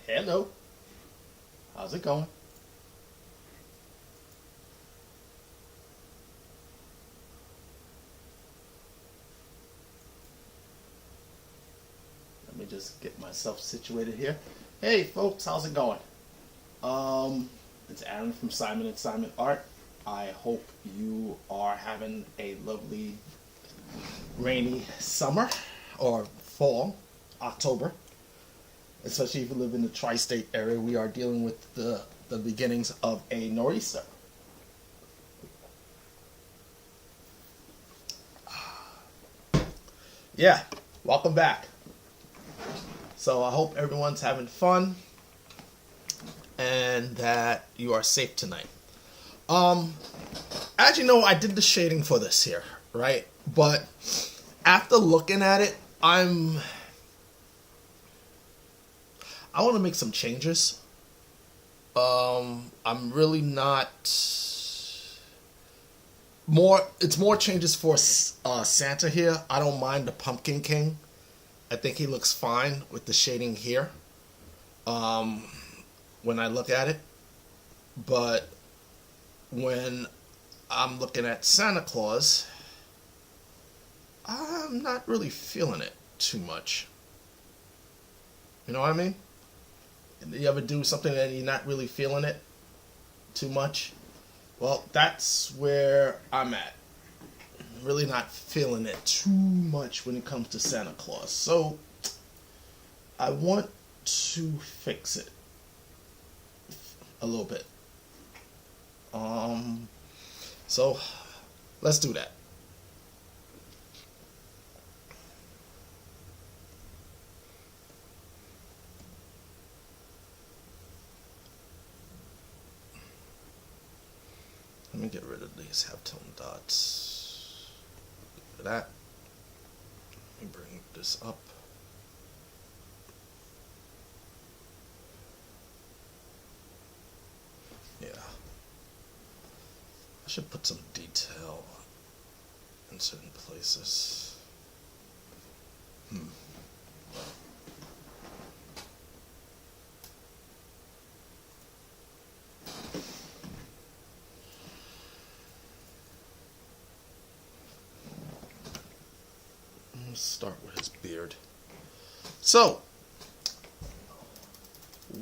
Hello, how's it going? Let me just get myself situated here. Hey folks, how's it going? It's Aaron from Simon and Simon Art. I hope you are having a lovely rainy summer or fall, October. Especially if you live in the tri-state area, we are dealing with the beginnings of a nor'easter. Yeah, welcome back. So I hope everyone's having fun and that you are safe tonight. As you know, I did the shading for this here, right? But after looking at it, I want to make some changes. I'm really not more. It's more changes for Santa here. I don't mind the Pumpkin King. I think he looks fine with the shading here. When I look at it, but when I'm looking at Santa Claus, I'm not really feeling it too much. You know what I mean? You ever do something and you're not really feeling it too much? Well, that's where I'm at. Really not feeling it too much when it comes to Santa Claus. So I want to fix it a little bit. So let's do that. Let me get rid of these halftone dots. Look at that. Let me bring this up. Yeah. I should put some detail in certain places. Let's start with his beard. So,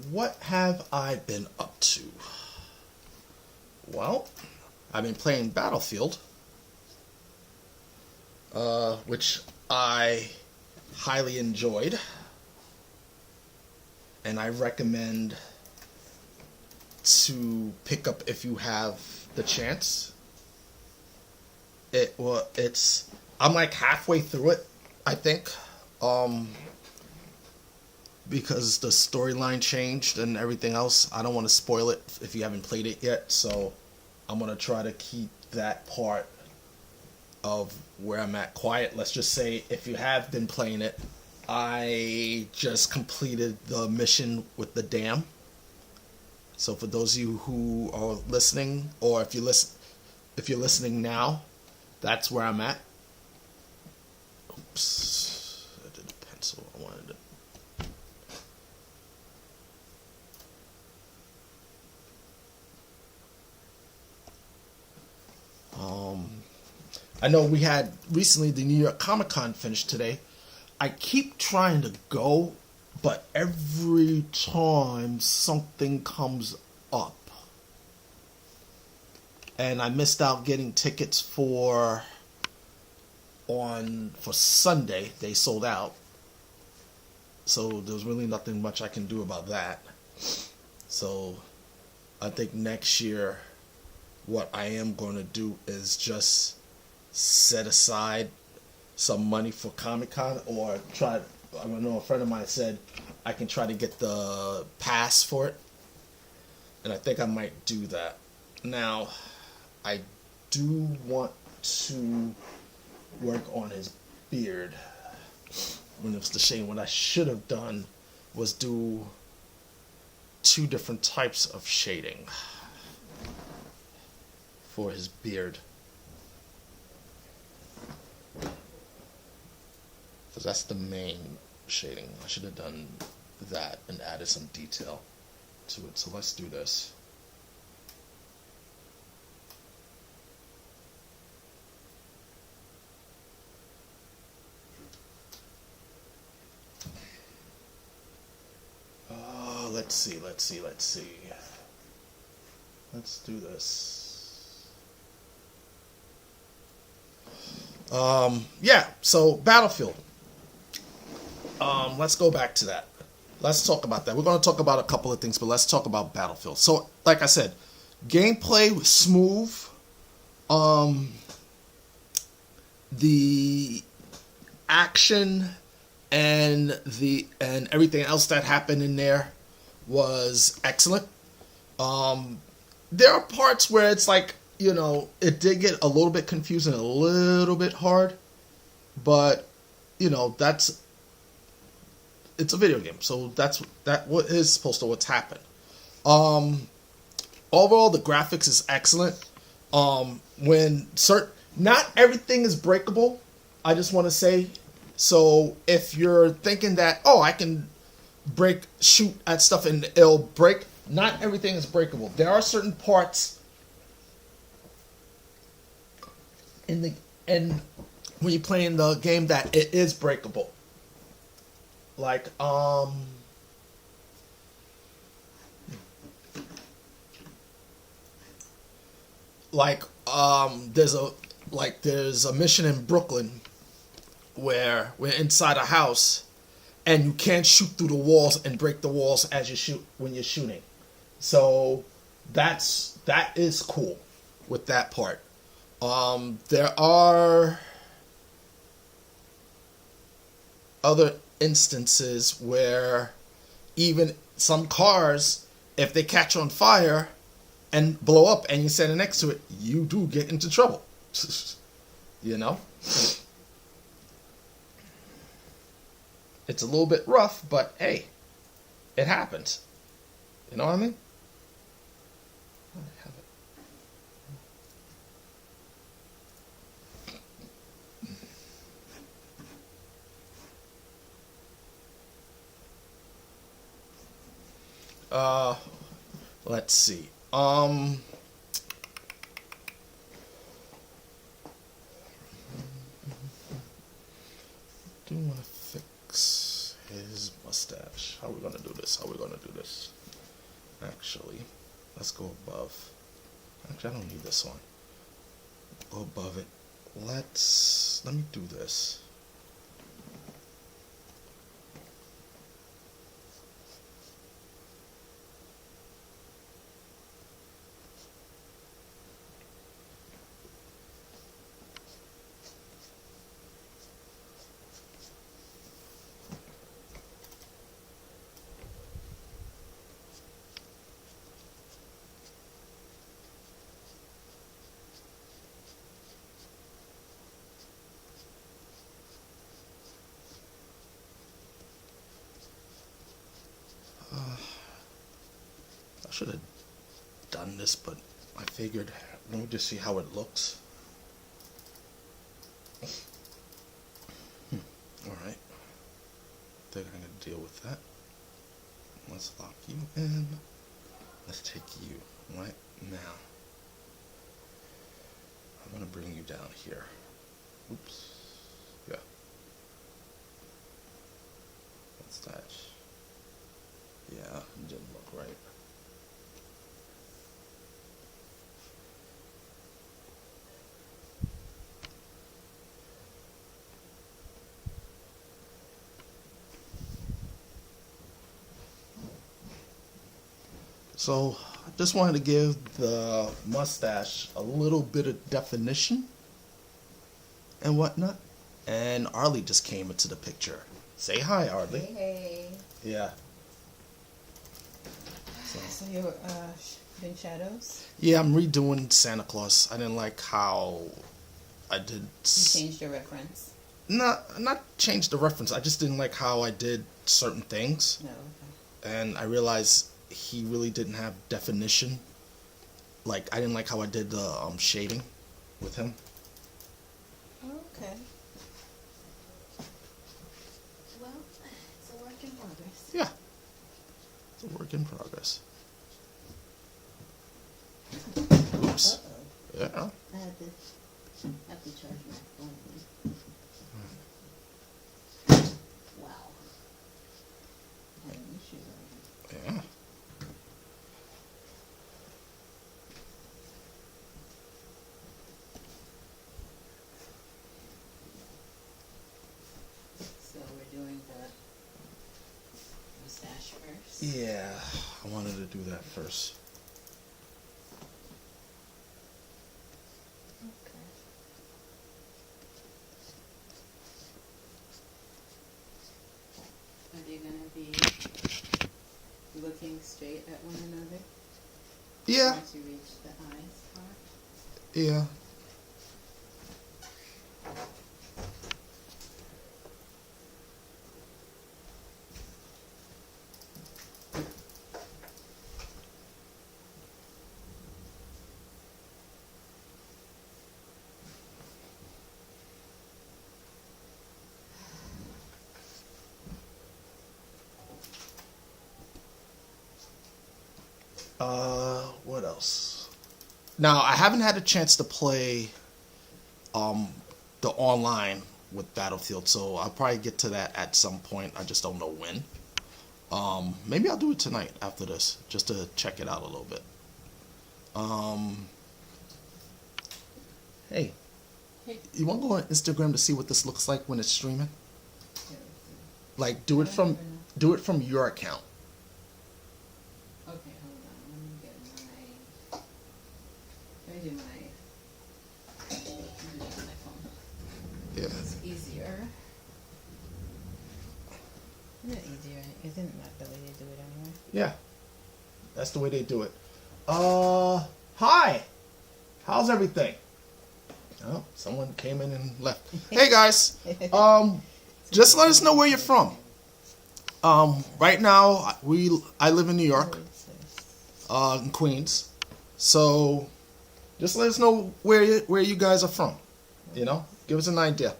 what have I been up to? Well, I've been playing Battlefield, which I highly enjoyed, and I recommend to pick up if you have the chance. I'm like halfway through it, I think, because the storyline changed and everything else. I don't want to spoil it if you haven't played it yet, so I'm going to try to keep that part of where I'm at quiet. Let's just say if you have been playing it, I just completed the mission with the dam. So for those of you who are listening, or if you're listening now, that's where I'm at. Oops, I did a pencil. I wanted to. I know we had recently the New York Comic Con finished today. I keep trying to go, but every time something comes up. And I missed out getting tickets for Sunday. They sold out. So there's really nothing much I can do about that. So I think next year what I am going to do is just set aside some money for Comic-Con, or try. I know a friend of mine said I can try to get the pass for it, and I think I might do that. Now, I do want to work on his beard. When it was the shame, what I should have done was do two different types of shading for his beard. Because that's the main shading. I should have done that and added some detail to it. So let's do this. Let's see. Let's do this. Yeah, so Battlefield. Let's go back to that. Let's talk about that. We're going to talk about a couple of things, but let's talk about Battlefield. So, like I said, gameplay was smooth. The action and everything else that happened in there was excellent. There are parts where it's like, it did get a little bit confusing, a little bit hard, but it's a video game, so what is supposed to what's happened. Overall, the graphics is excellent. Not everything is breakable, I just want to say. So if you're thinking that, I can shoot at stuff and it'll break, not everything is breakable. There are certain parts when you play in the game that it is breakable. Like, there's a mission in Brooklyn where we're inside a house and you can't shoot through the walls and break the walls as you shoot when you're shooting. So that is cool with that part. There are other instances where even some cars, if they catch on fire and blow up and you're standing next to it, you do get into trouble. It's a little bit rough, but hey, it happens. You know what I mean? Let's see. Do want to fix his mustache. How are we gonna do this? Actually, let's go above. Actually, I don't need this one. Go above it. Let me do this. I should have done this, but I figured, let me just see how it looks. Alright. I think I'm going to deal with that. Let's lock you in. Let's take you right now. I'm going to bring you down here. Oops. Yeah. What's that? Yeah, it didn't look right. So, I just wanted to give the mustache a little bit of definition and whatnot. And Arlie just came into the picture. Say hi, Arlie. Hey. Yeah. So you're doing shadows? Yeah, I'm redoing Santa Claus. I didn't like how I did. You changed your reference? Not changed the reference. I just didn't like how I did certain things. No. Okay. And I realized he really didn't have definition. Like, I didn't like how I did the shading with him. Okay. Well, it's a work in progress. Yeah, it's a work in progress. Oops. Uh-oh. Yeah. I have to charge my phone. Wow. I have issues on Yeah. So we're doing the mustache first. Yeah, I wanted to do that first. Okay. Are they gonna be looking straight at one another Yeah, once you reach the eyes part? yeah. What else? Now, I haven't had a chance to play the online with Battlefield, so I'll probably get to that at some point. I just don't know when. Maybe I'll do it tonight after this, just to check it out a little bit. Hey, Hey. you want to go on Instagram to see what this looks like when it's streaming? Like, do it I don't from even know. do it from your account. Okay, hold on. Let me get my. Let me do it on my phone. Yeah. It's easier. Isn't it easier? Isn't that the way they do it anyway? Yeah. That's the way they do it. Hi. How's everything? Oh, someone came in and left. Hey guys. Just let us know where you're from. Right now I live in New York, in Queens. So just let us know where you guys are from. You know? Give us an idea.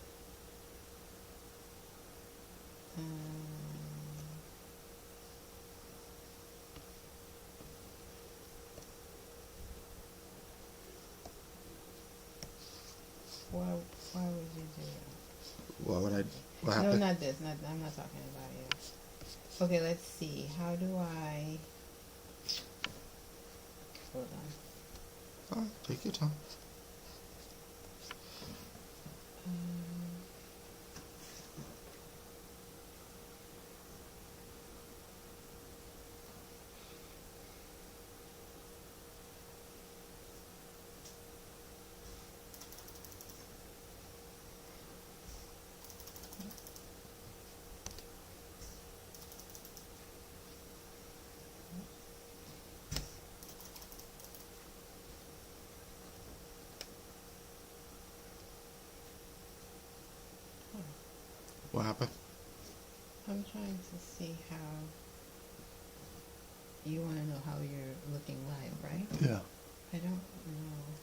Why would you do that? What No, happened? not this. I'm not talking about you. Okay, let's see. How do I? Hold on. Oh, take your time. What happened? I'm trying to see how. You want to know how you're looking live, right? Yeah. I don't know.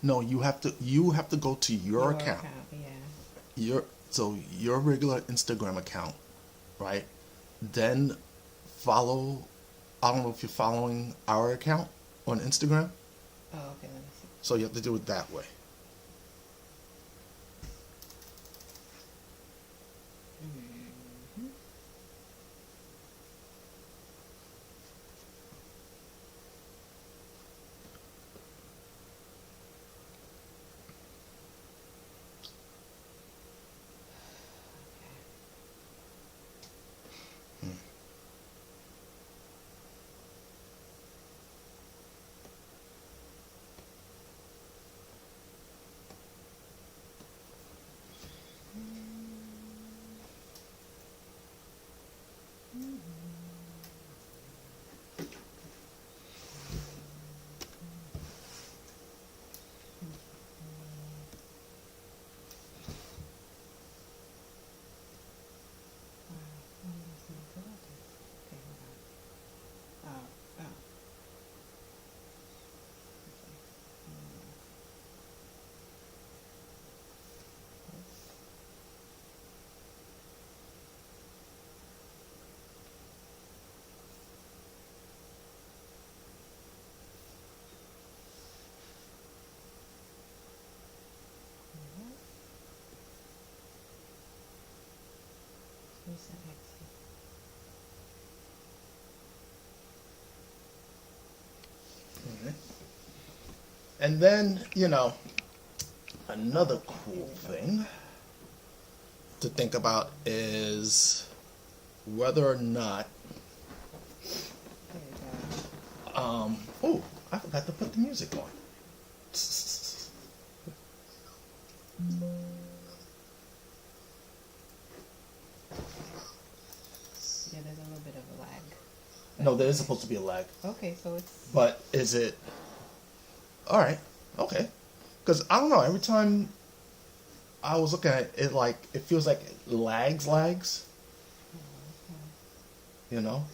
No, you have to go to your account. Yeah. Your regular Instagram account, right? Then follow. I don't know if you're following our account on Instagram. Oh, okay. Let me see. So you have to do it that way. Mhm. Right. And then, another cool thing to think about is whether or not, There you go. oh, I forgot to put the music on. Yeah, there's a little bit of a lag. No, there is supposed to be a lag. Okay, so it's But is it? All right. Okay. Because I don't know. Every time I was looking at it, like it feels like it lags. You know.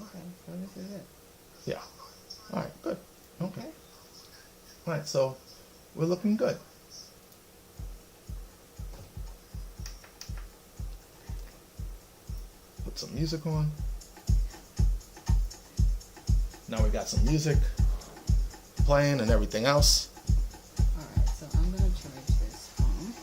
okay. So this is it. Yeah. All right. Good. Okay. All right. So we're looking good. Put some music on. Now we got some music playing and everything else. All right. So I'm gonna charge this phone.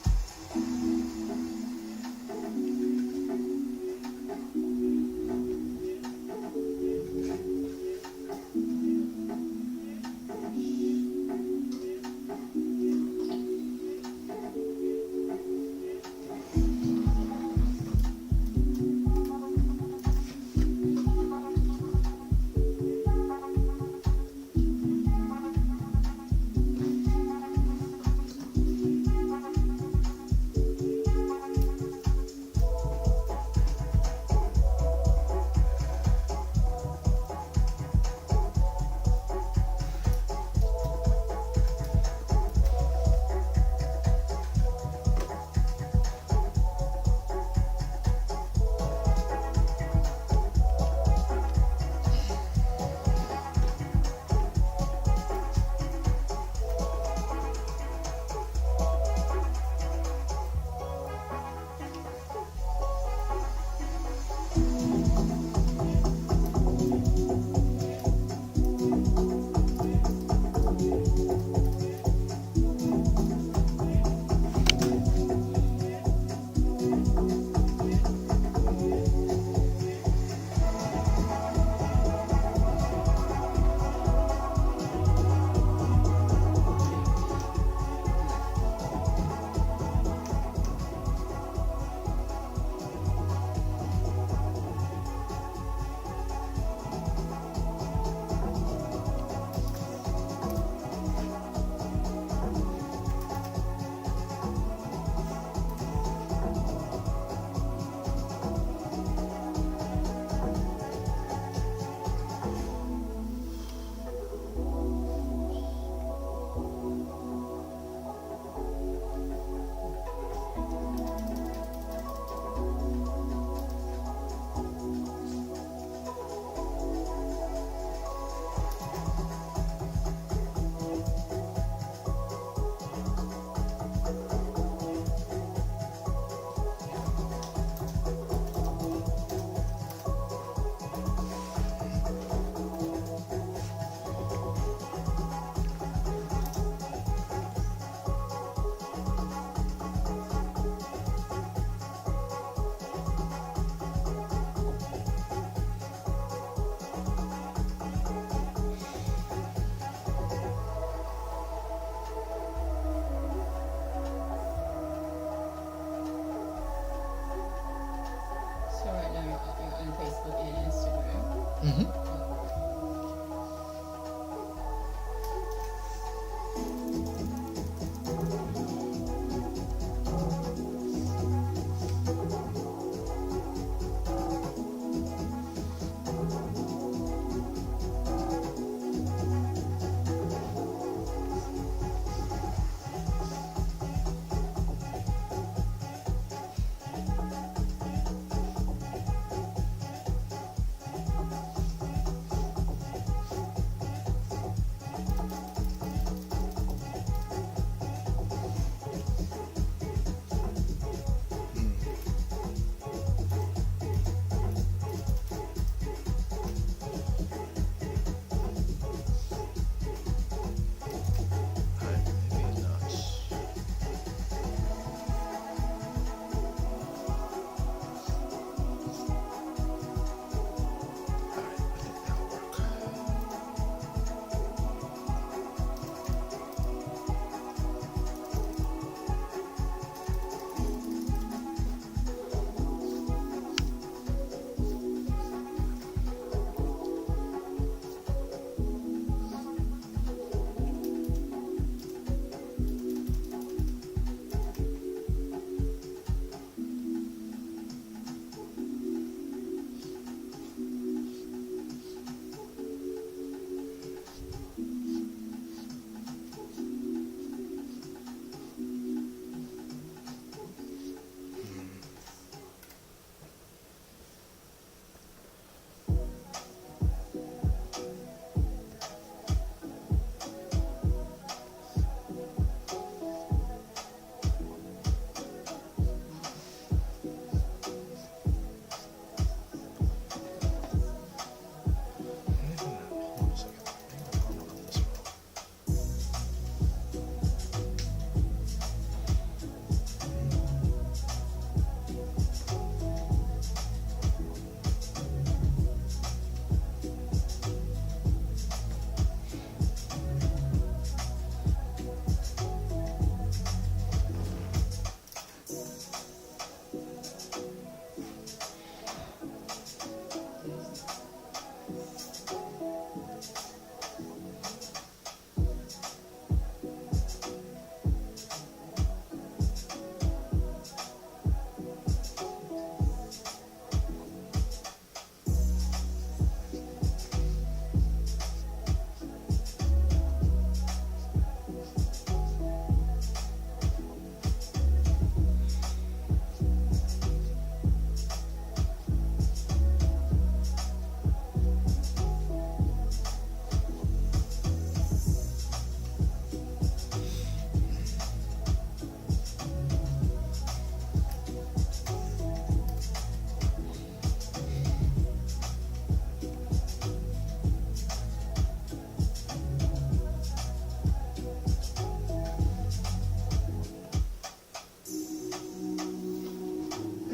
So right now you're on Facebook and Instagram. Mm-hmm.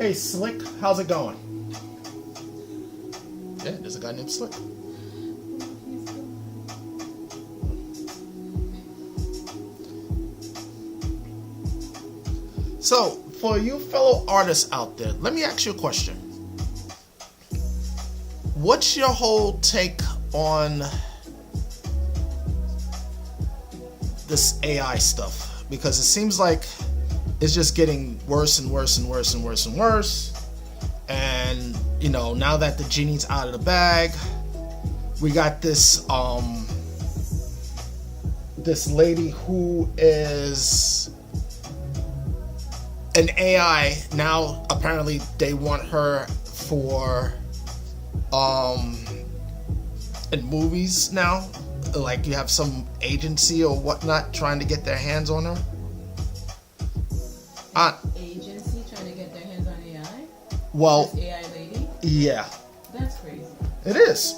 Hey, Slick, how's it going? Yeah, there's a guy named Slick. So, for you fellow artists out there, let me ask you a question. What's your whole take on this AI stuff? Because it seems like it's just getting worse and worse and worse and worse and worse. And, you know, now that the genie's out of the bag, we got this this lady who is an AI. Now apparently they want her for in movies now. Like you have some agency or whatnot trying to get their hands on her. Agency trying to get their hands on AI? Well, This AI lady? yeah, That's crazy. it is.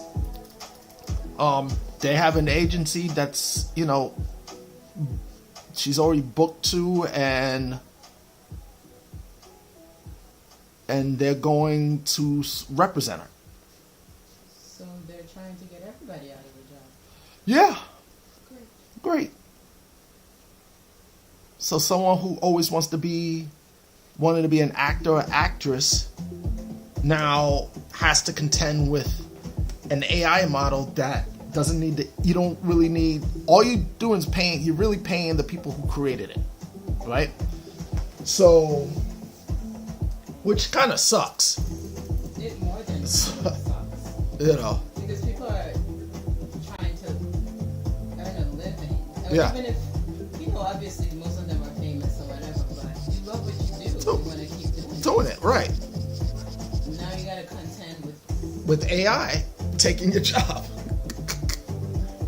They have an agency that's, you know, she's already booked to, and they're going to represent her. So they're trying to get everybody out of the job. Yeah, Great. great. So someone who always wanted to be an actor or actress now has to contend with an AI model that doesn't need to, you don't really need, all you do is you're really paying the people who created it, right? So, which kind of sucks, It more than sucks. you know. Because people are trying to earn a living. Or Yeah. even if, you know, obviously most of them are famous or whatever, but you love what you do. You want to keep doing Doing it, right. Now you got to contend with, With AI taking your job.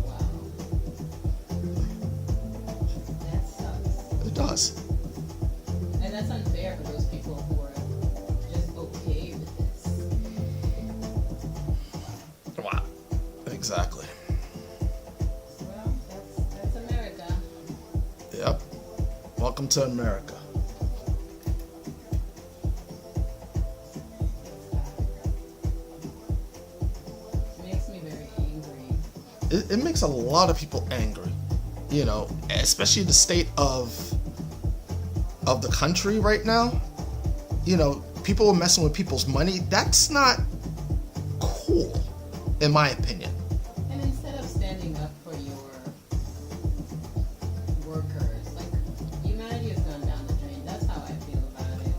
wow. That sucks. It does. And that's unfair for those people who are just okay with this. Wow. Exactly. Well, that's America. Yep. Welcome to America. Makes me very angry. It makes a lot of people angry, you know, especially the state of the country right now. You know, people are messing with people's money. That's not cool, in my opinion. And instead of standing up for your workers, like, humanity has gone down the drain. That's how I feel about it.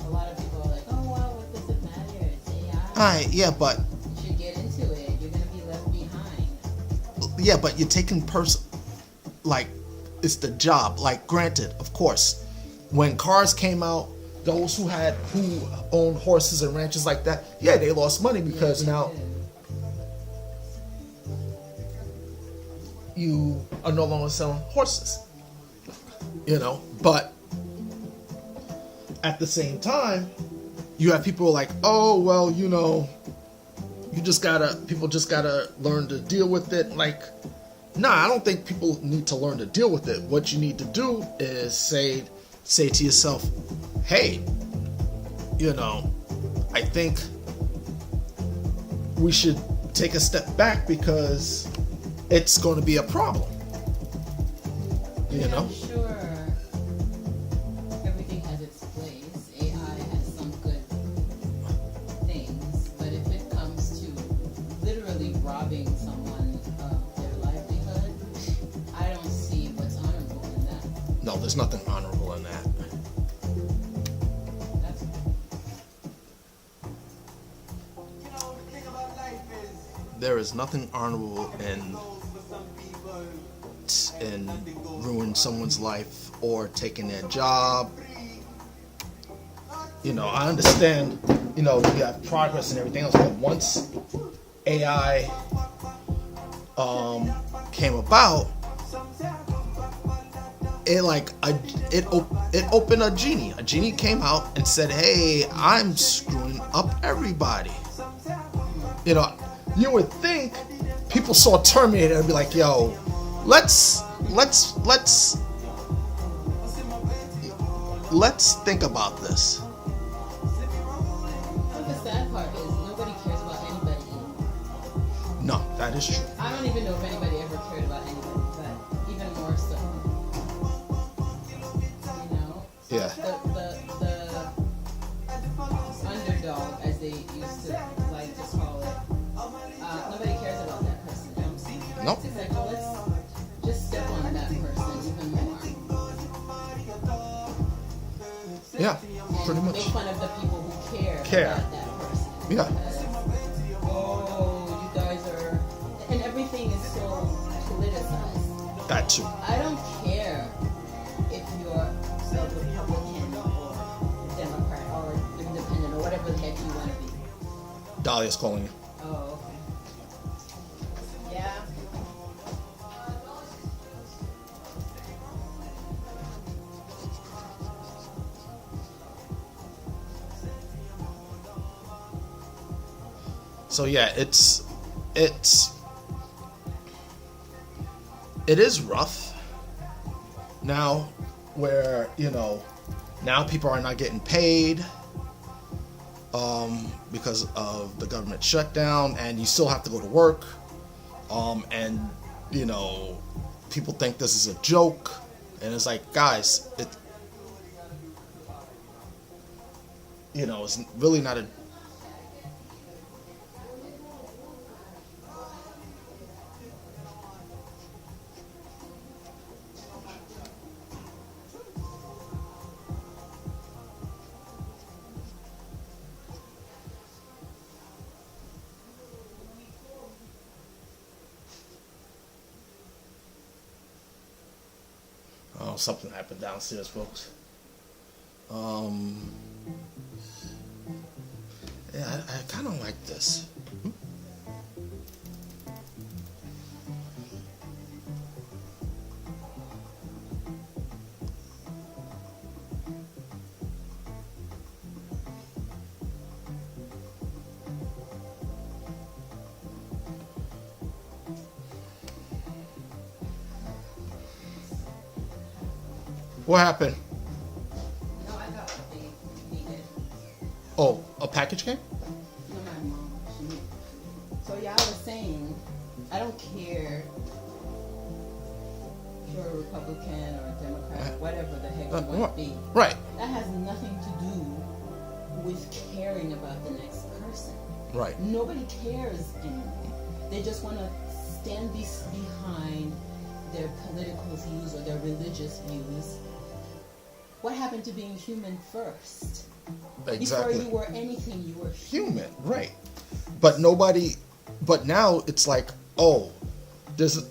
A lot of people are like, oh, well, what does it matter? It's AI. Yeah, but You should get into it. You're going to be left behind. you're taking like, it's the job. Like, granted, of course, when cars came out, those who owned horses and ranches like that, yeah, they lost money because Yeah, now it is. you are no longer selling horses, you know. But at the same time, you have people like, oh well, you know, people just gotta learn to deal with it. Like, nah, I don't think people need to learn to deal with it. What you need to do is say to yourself, hey, you know, I think we should take a step back because it's going to be a problem. You And know? I'm sure everything has its place. AI has some good things, but if it comes to literally robbing someone of their livelihood, I don't see what's honorable in that. No, there's nothing honorable in that. That's You know, the thing about life is, There is nothing honorable in goes for some people, ruin someone's life or taking their job. You know, I understand, you know, we have progress and everything else, but once AI came about, it opened a genie. A genie came out and said, "Hey, I'm screwing up everybody." You know, you would think people saw Terminator and be like, "Yo, let's think about this." is true. I don't even know if anybody ever cared about anybody, but even more so. You know? Yeah. The underdog, as they used to like to call it. Nobody cares about that person. You know what I'm saying? Nope. It's like, well, let's just step on that person even more. Yeah, pretty Make much. fun of the people who care Care. about that person. Yeah. Oh, you guys are, and everything is so politicized. That too. I don't care if you're a Republican or Democrat or Independent or whatever the heck you want to be. Dahlia's calling you. Oh, okay. Yeah. So yeah, it is rough now, where now people are not getting paid because of the government shutdown, and you still have to go to work, and people think this is a joke, and it's like, guys, it's really not a. Oh, something happened downstairs, folks. Yeah, I kind of like this. What happened? No, I got what they needed. Oh, a package came? No, my mom. So yeah, I was saying, I don't care if you're a Republican or a Democrat or whatever the heck you want to be. Right. That has nothing to do with caring about the next person. Right. Nobody cares anymore. They just want to stand behind their political views or their religious views. What happened to being human first? Exactly. Before you were anything, you were Human, right. But now it's like, oh, there's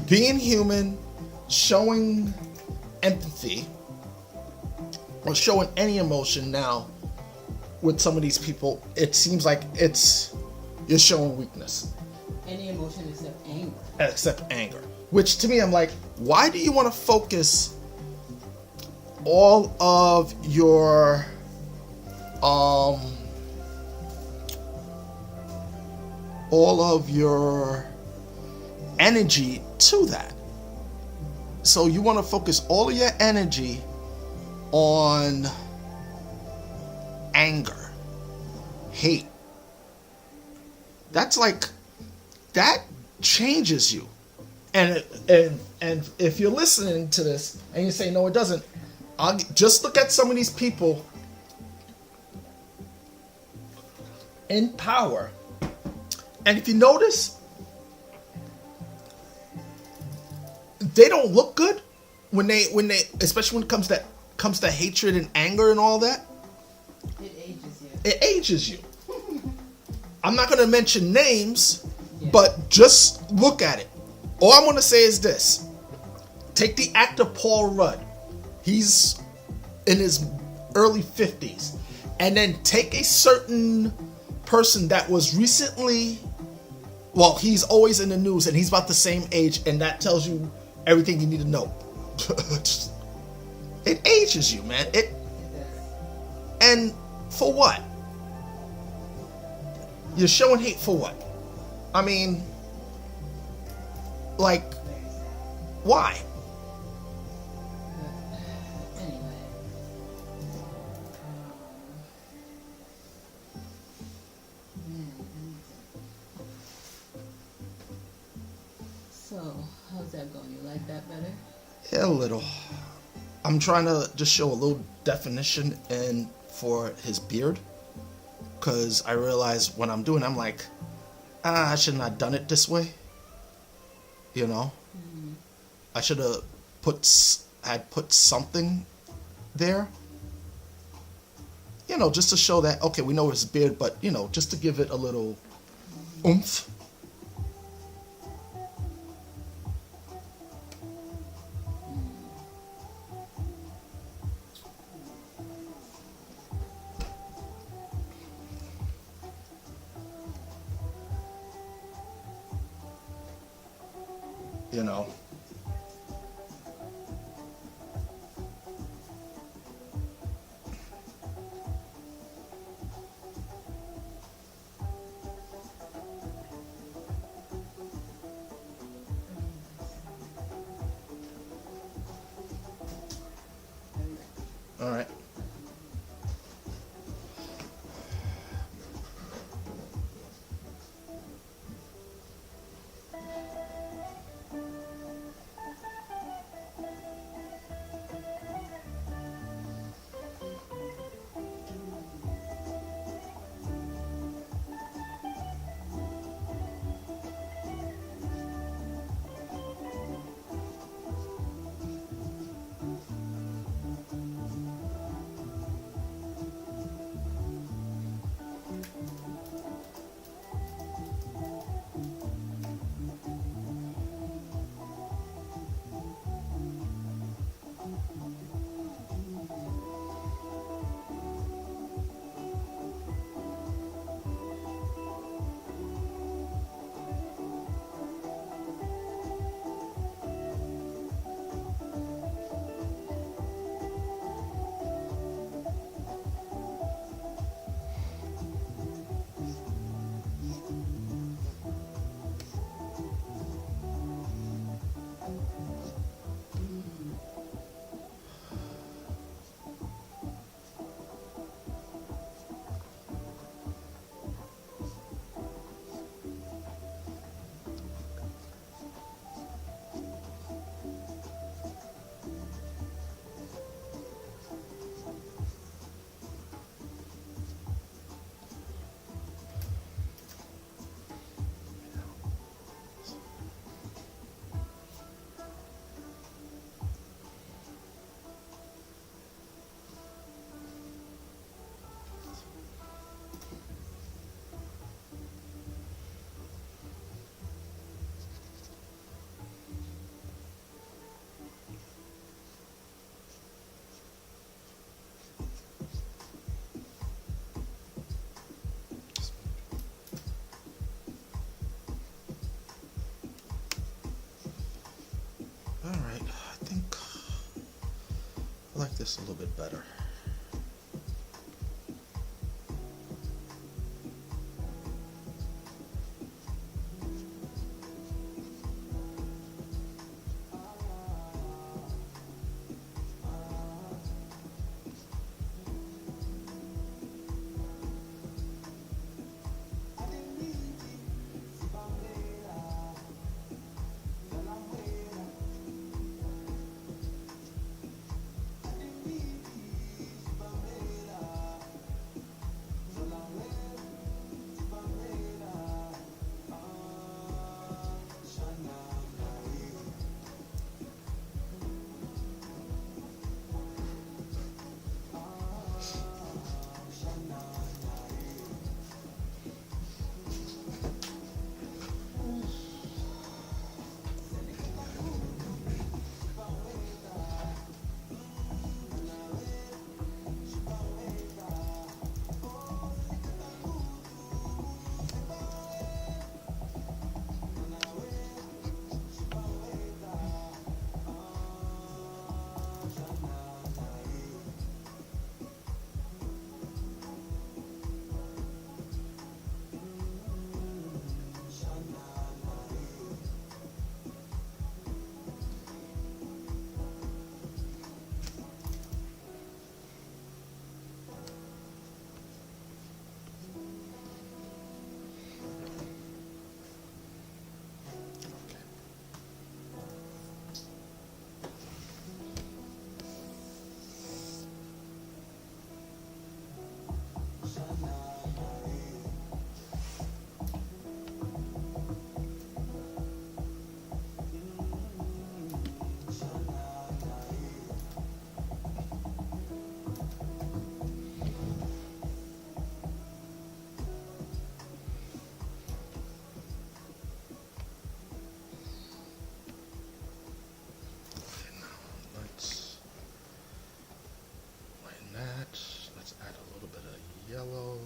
being human, showing empathy, or showing any emotion now with some of these people, it seems like you're showing weakness. Any emotion except anger. Except anger. Which to me, I'm like, why do you want to focus all of your energy to that? So you want to focus all of your energy on anger, hate. That changes you. And if you're listening to this and you say, no, it doesn't, just look at some of these people in power. And if you notice, they don't look good when they especially when it comes to hatred and anger and all that. It ages you. It ages you. I'm not going to mention names, but just look at it. All I'm going to say is this. Take the actor Paul Rudd. He's in his early 50s. And then take a certain person that was recently, well, he's always in the news and he's about the same age, and that tells you everything you need to know. It ages you, man. And for what? You're showing hate for what? I mean, like, why? Anyway. So, how's that going? You like that better? Yeah, a little. I'm trying to just show a little definition and for his beard, because I realize when I'm doing, I'm like, I shouldn't have done it this way. You know, I should have put something there. You know, just to show that okay, we know his beard, but you know, just to give it a little oomph. You know. All right. All right. I think I like this a little bit better. yellow.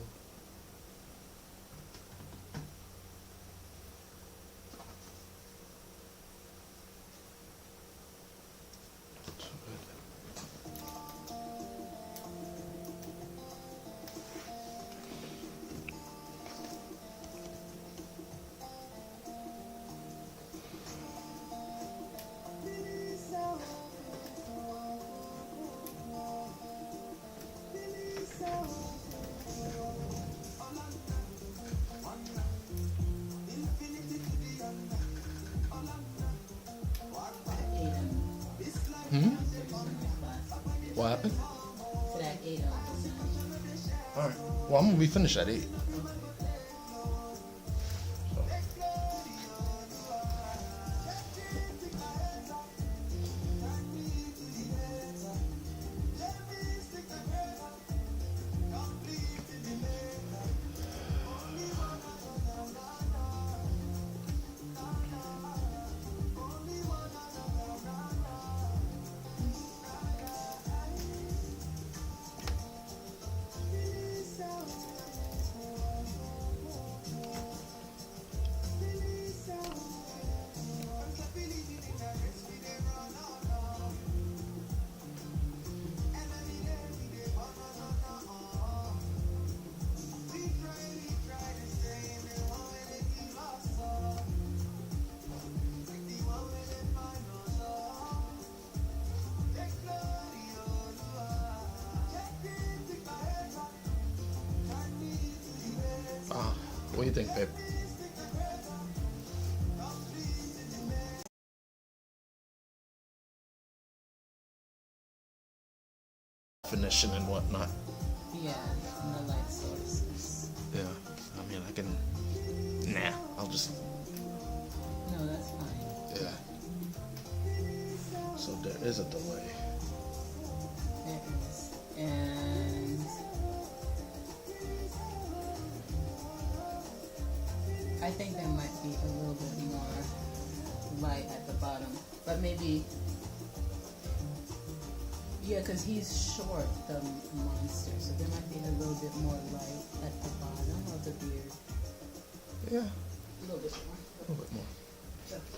At 8 Hmm? What happened? So at 8 All right. Well, I'm gonna be finished at 8. So. What do you think, babe? Definition and whatnot. Yeah, and the light sources. Yeah. I mean, I can. Nah. I'll just. No, that's fine. Yeah. So there is a delay. There is. And I think there might be a little bit more light at the bottom. But maybe, yeah, because he's short, the monster. So there might be a little bit more light at the bottom of the beard. Yeah. A little bit more. A little bit more. It's up to you.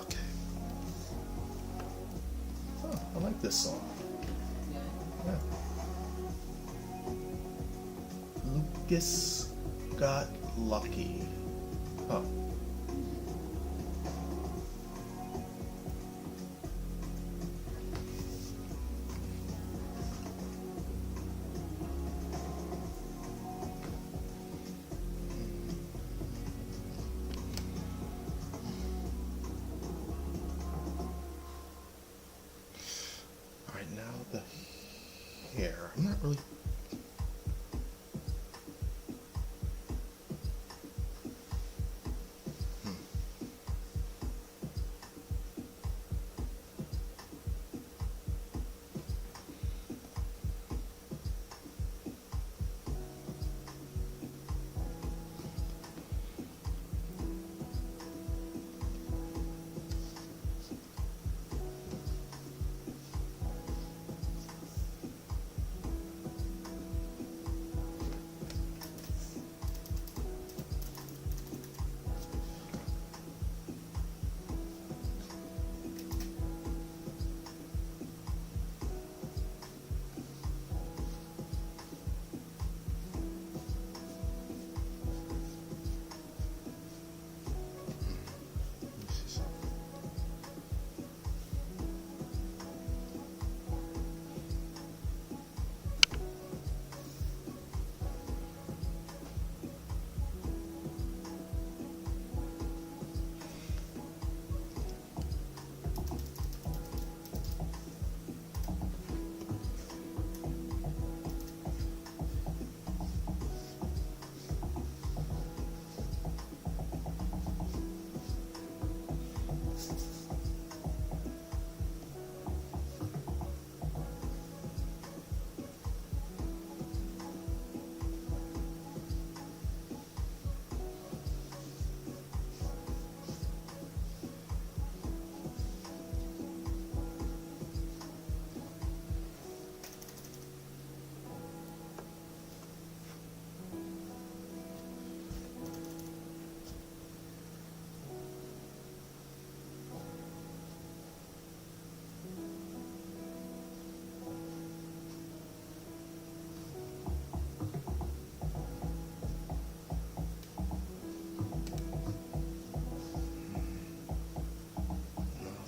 Okay. Oh, I like this song. Yeah. Yeah. Lucas got lucky. Huh. Alright, now the hair. I'm not really.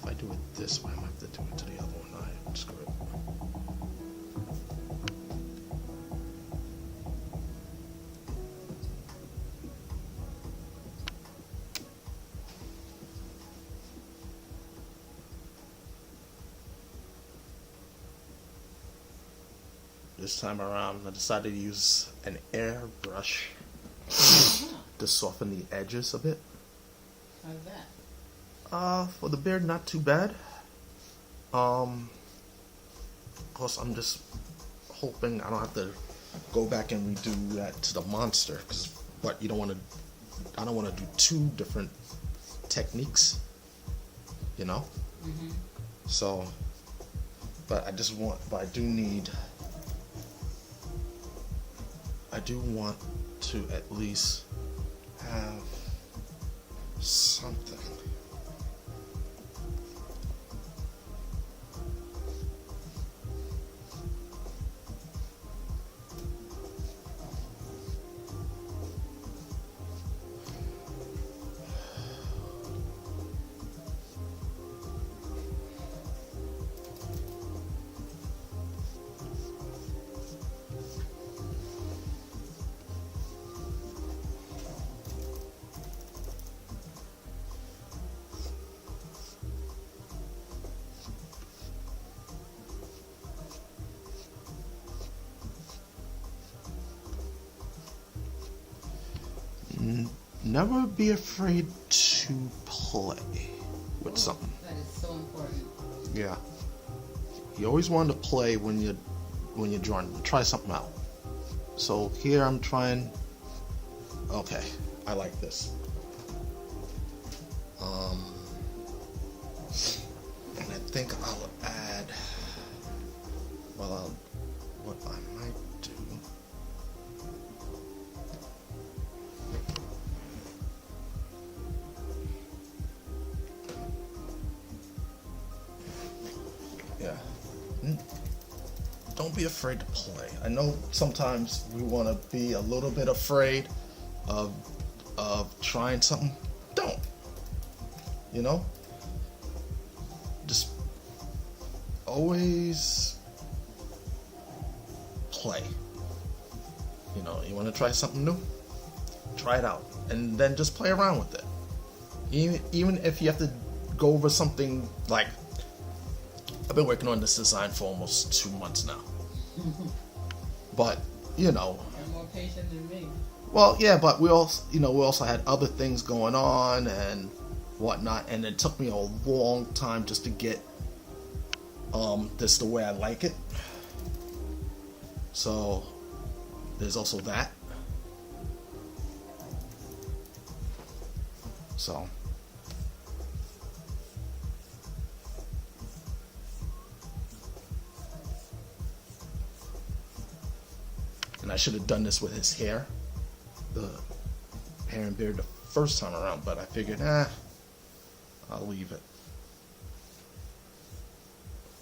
If I do it this way, I might have to do it to the other one. I screw it. This time around, I decided to use an airbrush to soften the edges a bit. How's that? For the beard, not too bad. Of course, I'm just hoping I don't have to go back and redo that to the monster, but you don't want to. I don't want to do two different techniques, you know. Mm-hmm. So, but I do need. I do want to at least have something. Never be afraid to play with something. That is so important. Yeah. You always want to play when you're drawing. Try something out. So here I'm trying. Okay, I like this. And I think I'll add. What I might do. Yeah. Don't be afraid to play. I know sometimes we want to be a little bit afraid of trying something. Don't. You know? Just always play. You know, you want to try something new? Try it out. And then just play around with it. Even if you have to go over something like I've been working on this design for almost 2 months now. But, you know, You're more patient than me. well, yeah, but we also had other things going on and whatnot, and it took me a long time just to get this the way I like it. So there's also that. So and I should have done this with his hair, the hair and beard, the first time around, but I figured, I'll leave it.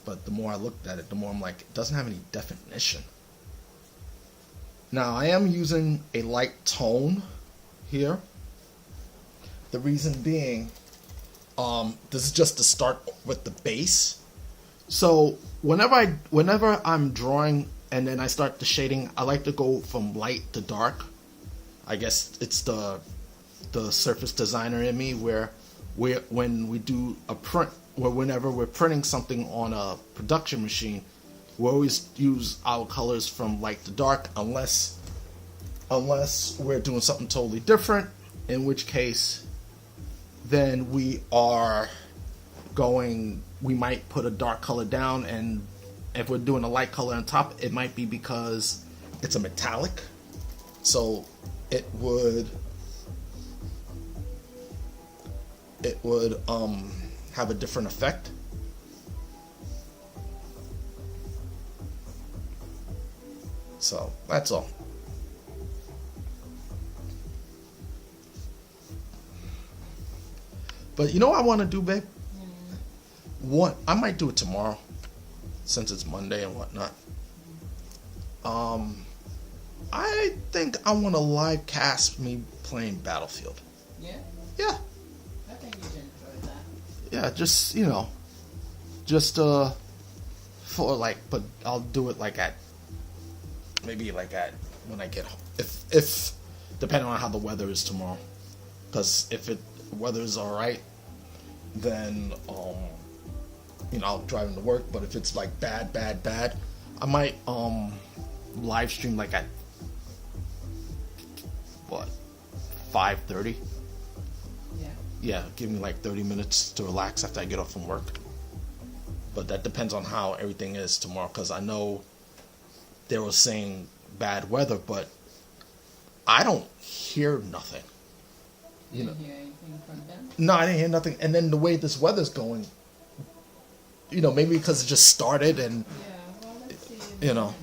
But the more I looked at it, the more I'm like, it doesn't have any definition. Now, I am using a light tone here. The reason being, this is just to start with the base. So whenever I'm drawing and then I start the shading, I like to go from light to dark. I guess it's the surface designer in me where when we do a print, or whenever we're printing something on a production machine, we always use our colors from light to dark, unless we're doing something totally different, in which case then we might put a dark color down, and if we're doing a light color on top, it might be because it's a metallic, so it would have a different effect. So that's all. But you know what I want to do, babe? What I might do it tomorrow, since it's Monday and whatnot. I think I want to live cast me playing Battlefield. Yeah? Yeah. I think you should enjoy that. Yeah, just for like, but I'll do it like at when I get home, if depending on how the weather is tomorrow, because if weather is all right, then I'll drive into work. But if it's like bad, I might live stream like at 5:30. Yeah, give me like 30 minutes to relax after I get off from work. But that depends on how everything is tomorrow, because I know they were saying bad weather, but I don't hear nothing. You didn't hear anything from them? No, I didn't hear nothing. And then the way this weather's going, maybe because it just started and, Yeah, well, let's see. you know.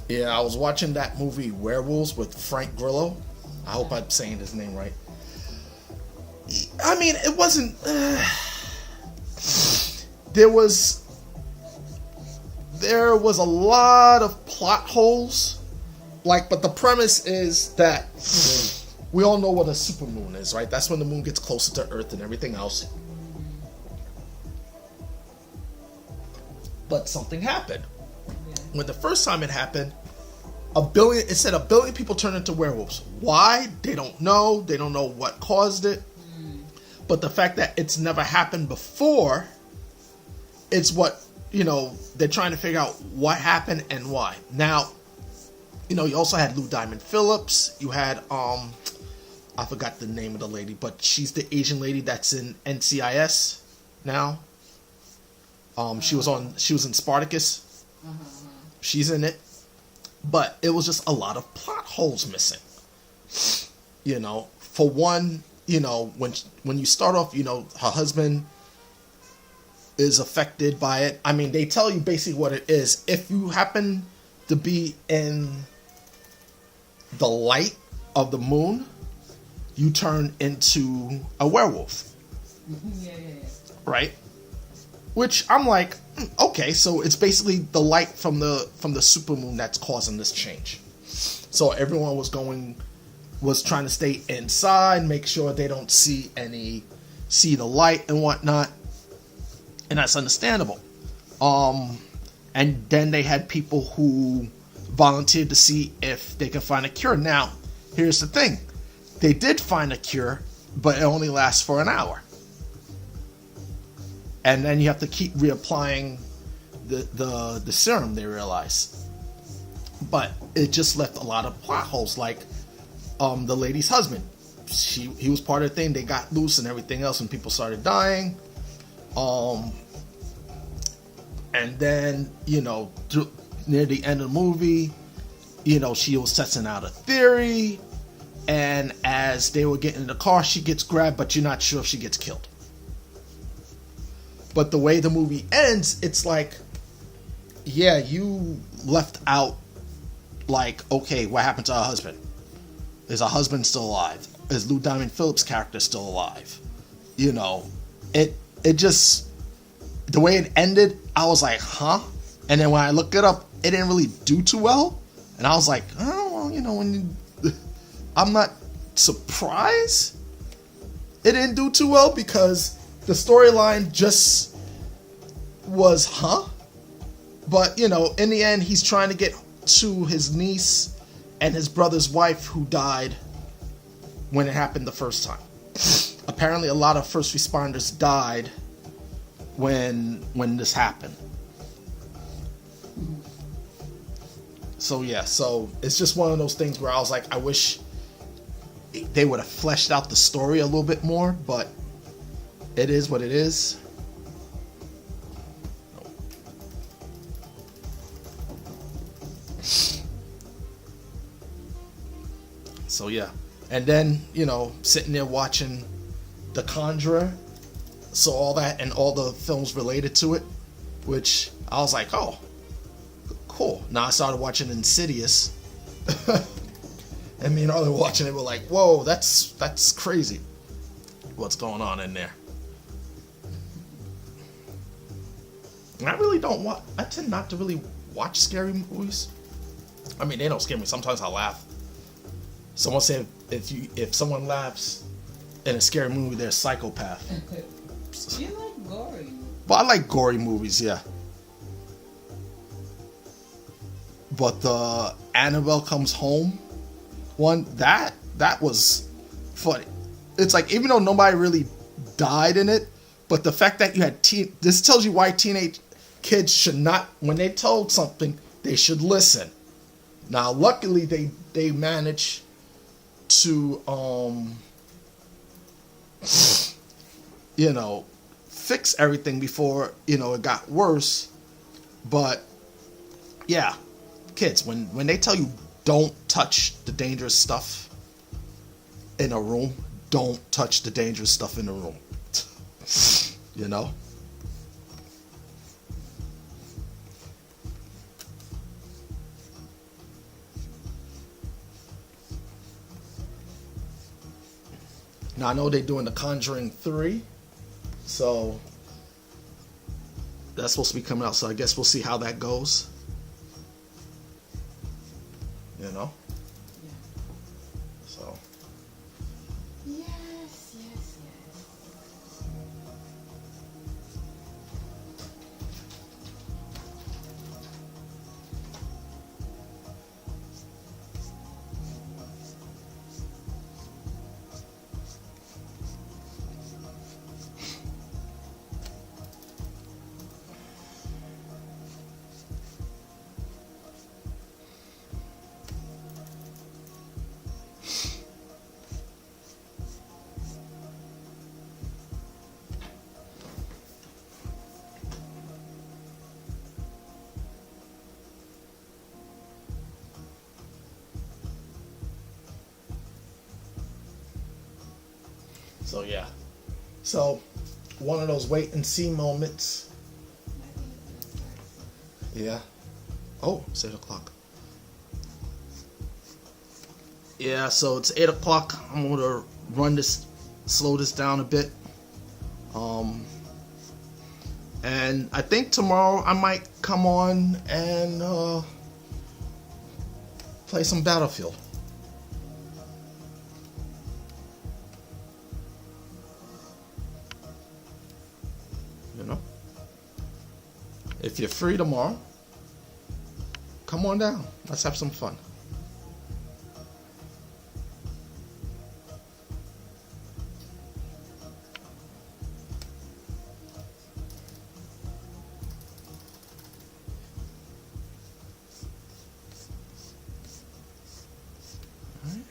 Yeah, I was watching that movie Werewolves with Frank Grillo. I hope I'm saying his name right. I mean, it wasn't. There was a lot of plot holes, but the premise is that we all know what a supermoon is, right? That's when the moon gets closer to Earth and everything else. But something happened. When the first time it happened, it said 1 billion people turned into werewolves. Why? They don't know. They don't know what caused it. But the fact that it's never happened before, it's what, they're trying to figure out what happened and why. Now, you also had Lou Diamond Phillips. You had, I forgot the name of the lady, but she's the Asian lady that's in NCIS now. She was in Spartacus. She's in it. But it was just a lot of plot holes missing. For one, when you start off, her husband is affected by it. I mean, they tell you basically what it is. If you happen to be in the light of the moon, you turn into a werewolf. Yeah. Right? Which I'm like, okay, so it's basically the light from the supermoon that's causing this change. So everyone was trying to stay inside, make sure they don't see any see the light and whatnot, and that's understandable. And then they had people who volunteered to see if they could find a cure. Now, here's the thing. They did find a cure, but it only lasts for an hour. And then you have to keep reapplying the serum, they realize. But it just left a lot of plot holes, like the lady's husband. He was part of the thing. They got loose and everything else, and people started dying. And then, near the end of the movie, she was testing out a theory, and as they were getting in the car, she gets grabbed, but you're not sure if she gets killed. But the way the movie ends, it's like, yeah, you left out, like, okay, what happened to her husband? Is her husband still alive? Is Lou Diamond Phillips' character still alive? It just, the way it ended, I was like, huh? And then when I looked it up, it didn't really do too well. And I was like, oh, well, I'm not surprised it didn't do too well, because the storyline just was, huh? But, in the end, he's trying to get to his niece and his brother's wife who died when it happened the first time. Apparently, a lot of first responders died when this happened. So yeah, so it's just one of those things where I was like, I wish they would have fleshed out the story a little bit more, but it is what it is. So yeah, and then sitting there watching The Conjurer, so all that and all the films related to it, which I was like, oh, cool. Now I started watching Insidious, and me and Arlen watching it, we're like, whoa, that's crazy. What's going on in there? And I really don't watch. I tend not to really watch scary movies. I mean, they don't scare me. Sometimes I laugh. Someone said if someone laughs in a scary movie, they're a psychopath. You like gory? But I like gory movies, yeah. But the Annabelle Comes Home one, that was funny. It's like, even though nobody really died in it, but the fact that you had this tells you why teenage kids should not, when they told something, they should listen. Now, luckily, they managed to fix everything before it got worse. But yeah, kids, when they tell you don't touch the dangerous stuff in a room, don't touch the dangerous stuff in the room. Now, I know they're doing The Conjuring 3, so that's supposed to be coming out, so I guess we'll see how that goes. Yeah. So. Yes. So yeah. So one of those wait and see moments. Yeah. Oh, it's 8 o'clock. Yeah, so it's 8 o'clock. I'm gonna slow this down a bit. And I think tomorrow I might come on and play some Battlefield. If you're free tomorrow, come on down. Let's have some fun. Alright.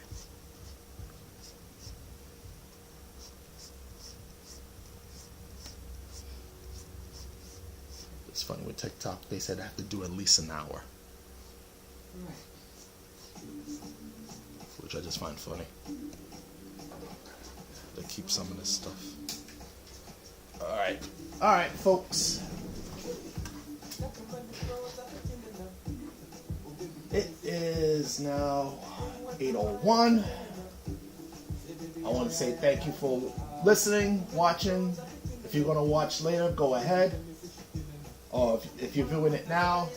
It's funny with TikTok, they said I have to do at least an hour, Right. which I just find funny. They keep some of this stuff. Alright, folks. It is now 8:01. I want to say thank you for listening, watching. If you're going to watch later, go ahead. Or if you're viewing it now,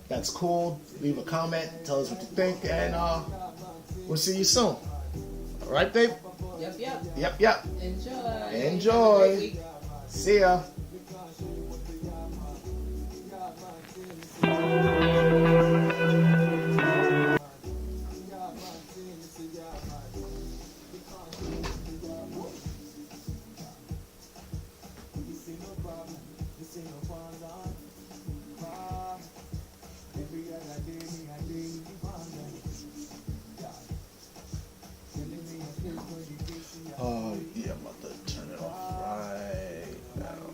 that's cool. Leave a comment, tell us what you think, and we'll see you soon. All right, babe? Yep. Yep. Enjoy. Enjoy. Have a great week. See ya.